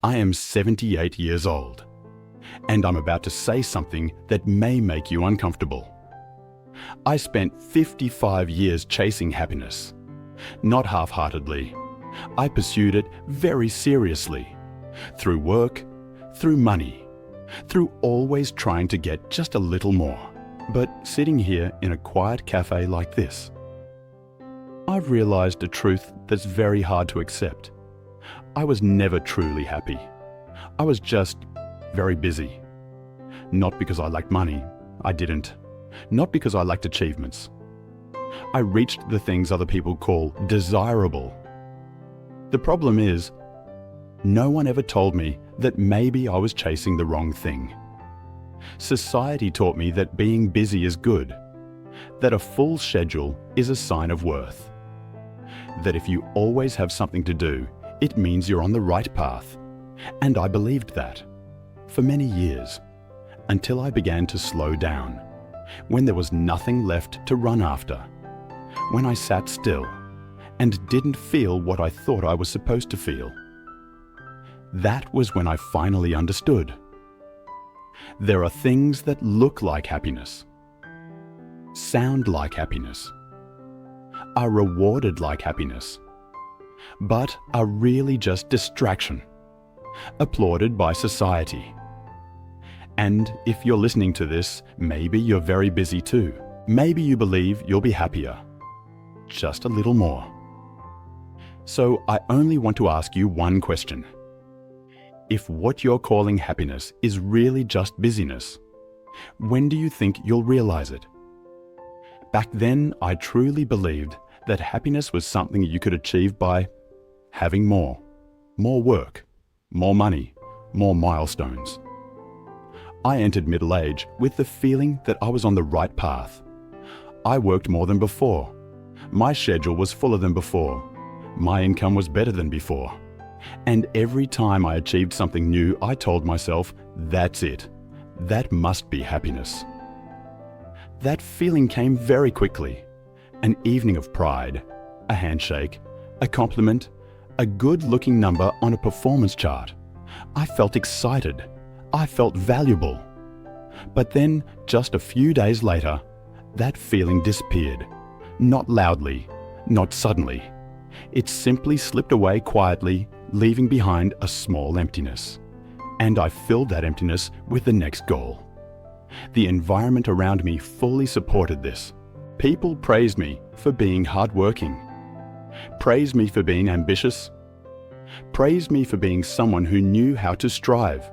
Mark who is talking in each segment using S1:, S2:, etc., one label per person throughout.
S1: I am 78 years old, and I'm about to say something that may make you uncomfortable. I spent 55 years chasing happiness. Not half-heartedly. I pursued it very seriously. Through work, through money, through always trying to get just a little more. But sitting here in a quiet cafe like this, I've realized a truth that's very hard to accept. I was never truly happy. I was just very busy. Not because I lacked money, I didn't. Not because I lacked achievements. I reached the things other people call desirable. The problem is, no one ever told me that maybe I was chasing the wrong thing. Society taught me that being busy is good, that a full schedule is a sign of worth, that if you always have something to do, it means you're on the right path. And I believed that for many years, until I began to slow down, when there was nothing left to run after, when I sat still and didn't feel what I thought I was supposed to feel. That was when I finally understood. There are things that look like happiness, sound like happiness, are rewarded like happiness, but are really just distraction, applauded by society. And if you're listening to this, maybe you're very busy too. Maybe you believe you'll be happier, just a little more. So I only want to ask you one question. If what you're calling happiness is really just busyness, when do you think you'll realize it? Back then, I truly believed that happiness was something you could achieve by having more work, more money, more milestones. I entered middle age with the feeling that I was on the right path. I worked more than before. My schedule was fuller than before. My income was better than before. And every time I achieved something new, I told myself, that's it. That must be happiness. That feeling came very quickly. An evening of pride, a handshake, a compliment, a good-looking number on a performance chart. I felt excited. I felt valuable. But then, just a few days later, that feeling disappeared. Not loudly, not suddenly. It simply slipped away quietly, leaving behind a small emptiness. And I filled that emptiness with the next goal. The environment around me fully supported this. People praised me for being hardworking, praised me for being ambitious, praised me for being someone who knew how to strive.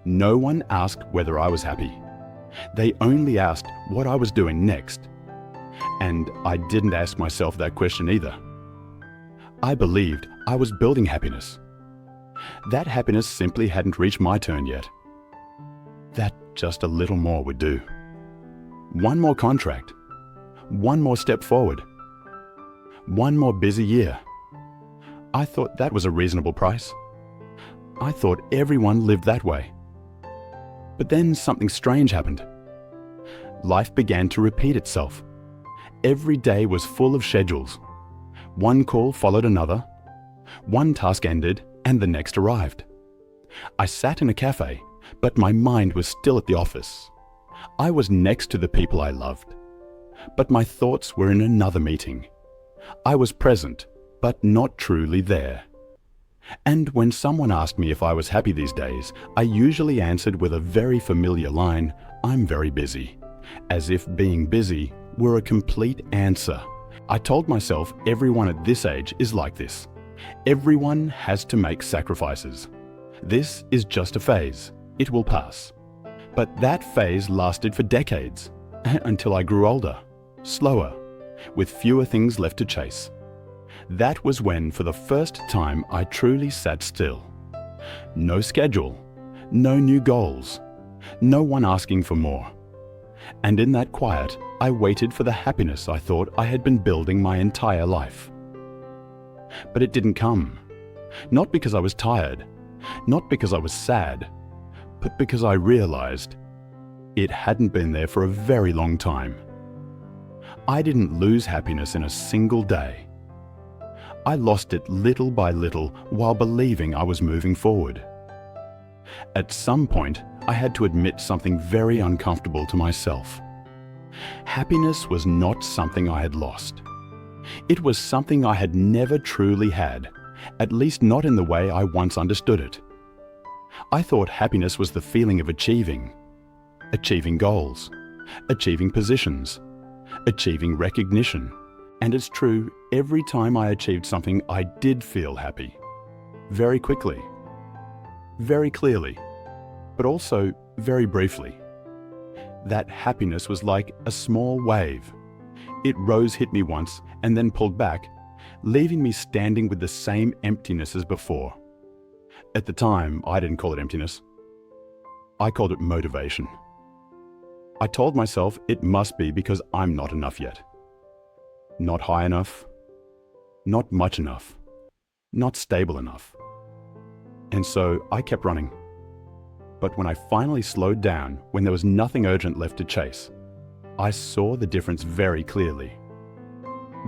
S1: No one asked whether I was happy. They only asked what I was doing next. And I didn't ask myself that question either. I believed I was building happiness. That happiness simply hadn't reached my turn yet. That just a little more would do. One more contract. One more step forward. One more busy year. I thought that was a reasonable price. I thought everyone lived that way. But then something strange happened. Life began to repeat itself. Every day was full of schedules. One call followed another. One task ended and the next arrived. I sat in a cafe, but my mind was still at the office. I was next to the people I loved, but my thoughts were in another meeting. I was present, but not truly there. And when someone asked me if I was happy these days, I usually answered with a very familiar line, "I'm very busy," as if being busy were a complete answer. I told myself everyone at this age is like this. Everyone has to make sacrifices. This is just a phase. It will pass. But that phase lasted for decades, until I grew older, slower, with fewer things left to chase. That was when, for the first time, I truly sat still. No schedule, no new goals, no one asking for more. And in that quiet, I waited for the happiness I thought I had been building my entire life. But it didn't come. Not because I was tired, not because I was sad, but because I realized it hadn't been there for a very long time. I didn't lose happiness in a single day. I lost it little by little while believing I was moving forward. At some point, I had to admit something very uncomfortable to myself. Happiness was not something I had lost. It was something I had never truly had, at least not in the way I once understood it. I thought happiness was the feeling of achieving goals, achieving positions, achieving recognition. And it's true, every time I achieved something, I did feel happy. Very quickly, very clearly, but also very briefly. That happiness was like a small wave. It rose, hit me once, and then pulled back, leaving me standing with the same emptiness as before. At the time, I didn't call it emptiness. I called it motivation. I told myself it must be because I'm not enough yet. Not high enough, not much enough, not stable enough. And so I kept running. But when I finally slowed down, when there was nothing urgent left to chase, I saw the difference very clearly.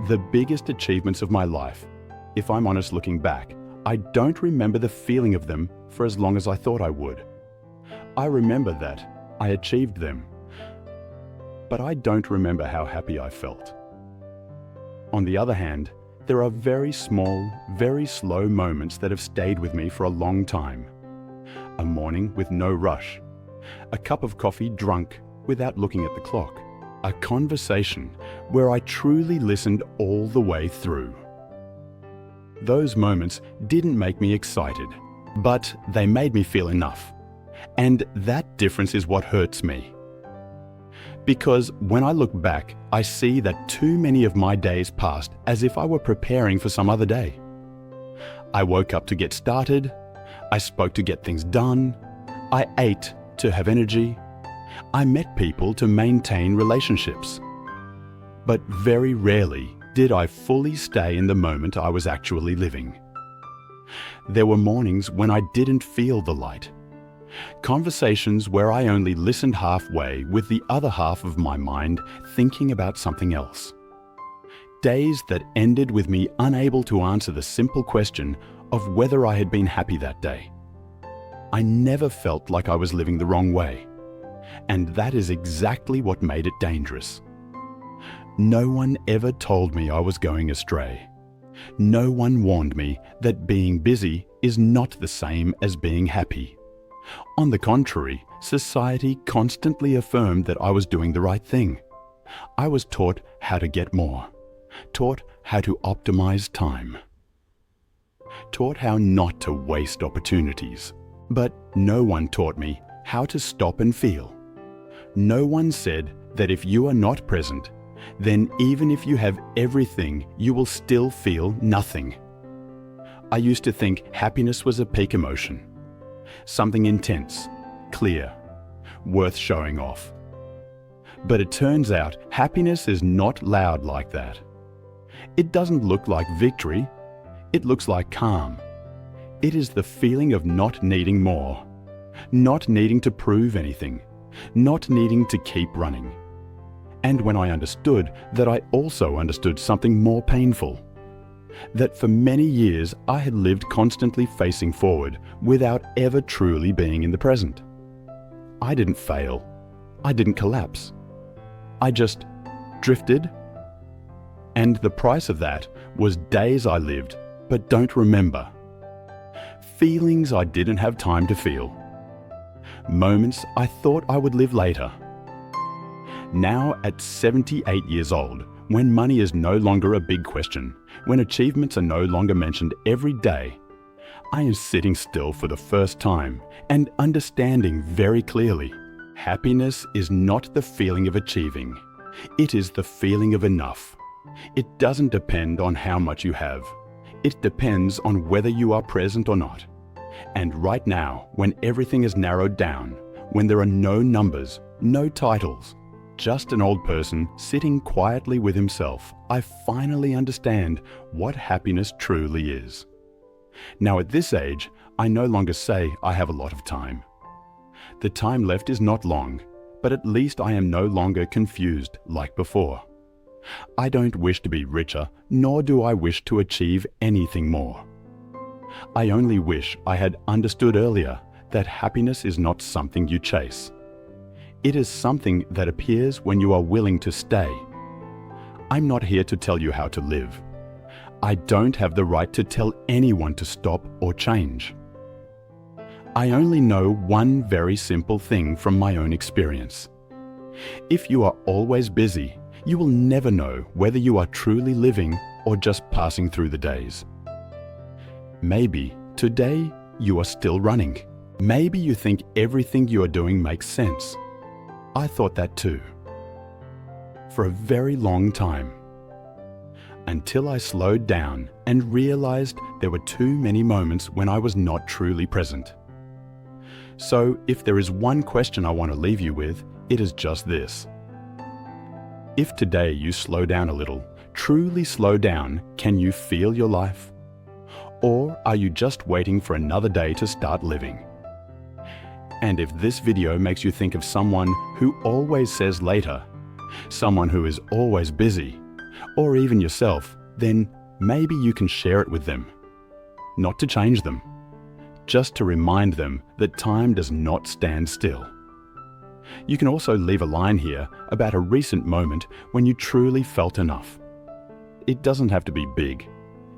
S1: The biggest achievements of my life, if I'm honest looking back, I don't remember the feeling of them for as long as I thought I would. I remember that I achieved them, but I don't remember how happy I felt. On the other hand, there are very small, very slow moments that have stayed with me for a long time. A morning with no rush, a cup of coffee drunk without looking at the clock, a conversation where I truly listened all the way through. Those moments didn't make me excited, but they made me feel enough. And that difference is what hurts me. Because when I look back, I see that too many of my days passed as if I were preparing for some other day. I woke up to get started, I spoke to get things done, I ate to have energy, I met people to maintain relationships. But very rarely did I fully stay in the moment I was actually living. There were mornings when I didn't feel the light. Conversations where I only listened halfway with the other half of my mind thinking about something else. Days that ended with me unable to answer the simple question of whether I had been happy that day. I never felt like I was living the wrong way. And that is exactly what made it dangerous. No one ever told me I was going astray. No one warned me that being busy is not the same as being happy. On the contrary, society constantly affirmed that I was doing the right thing. I was taught how to get more, taught how to optimize time, taught how not to waste opportunities. But no one taught me how to stop and feel. No one said that if you are not present, then even if you have everything, you will still feel nothing. I used to think happiness was a peak emotion, something intense, clear, worth showing off. But it turns out happiness is not loud like that. It doesn't look like victory, it looks like calm. It is the feeling of not needing more, not needing to prove anything, not needing to keep running. And when I understood that, I also understood something more painful. That for many years I had lived constantly facing forward without ever truly being in the present. I didn't fail. I didn't collapse. I just drifted. And the price of that was days I lived but don't remember. Feelings I didn't have time to feel. Moments I thought I would live later. Now at 78 years old, when money is no longer a big question, when achievements are no longer mentioned every day, I am sitting still for the first time and understanding very clearly, happiness is not the feeling of achieving. It is the feeling of enough. It doesn't depend on how much you have. It depends on whether you are present or not. And right now, when everything is narrowed down, when there are no numbers, no titles, just an old person sitting quietly with himself, I finally understand what happiness truly is. Now at this age, I no longer say I have a lot of time. The time left is not long, but at least I am no longer confused like before. I don't wish to be richer, nor do I wish to achieve anything more. I only wish I had understood earlier that happiness is not something you chase. It is something that appears when you are willing to stay. I'm not here to tell you how to live. I don't have the right to tell anyone to stop or change. I only know one very simple thing from my own experience. If you are always busy, you will never know whether you are truly living or just passing through the days. Maybe today you are still running. Maybe you think everything you are doing makes sense. I thought that too. For a very long time. Until I slowed down and realized there were too many moments when I was not truly present. So if there is one question I want to leave you with, it is just this. If today you slow down a little, truly slow down, can you feel your life? Or are you just waiting for another day to start living? And if this video makes you think of someone who always says later, someone who is always busy, or even yourself, then maybe you can share it with them. Not to change them, just to remind them that time does not stand still. You can also leave a line here about a recent moment when you truly felt enough. It doesn't have to be big.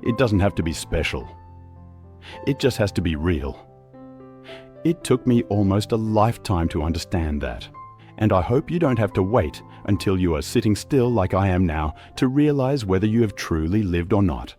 S1: It doesn't have to be special. It just has to be real. It took me almost a lifetime to understand that, and I hope you don't have to wait until you are sitting still like I am now to realize whether you have truly lived or not.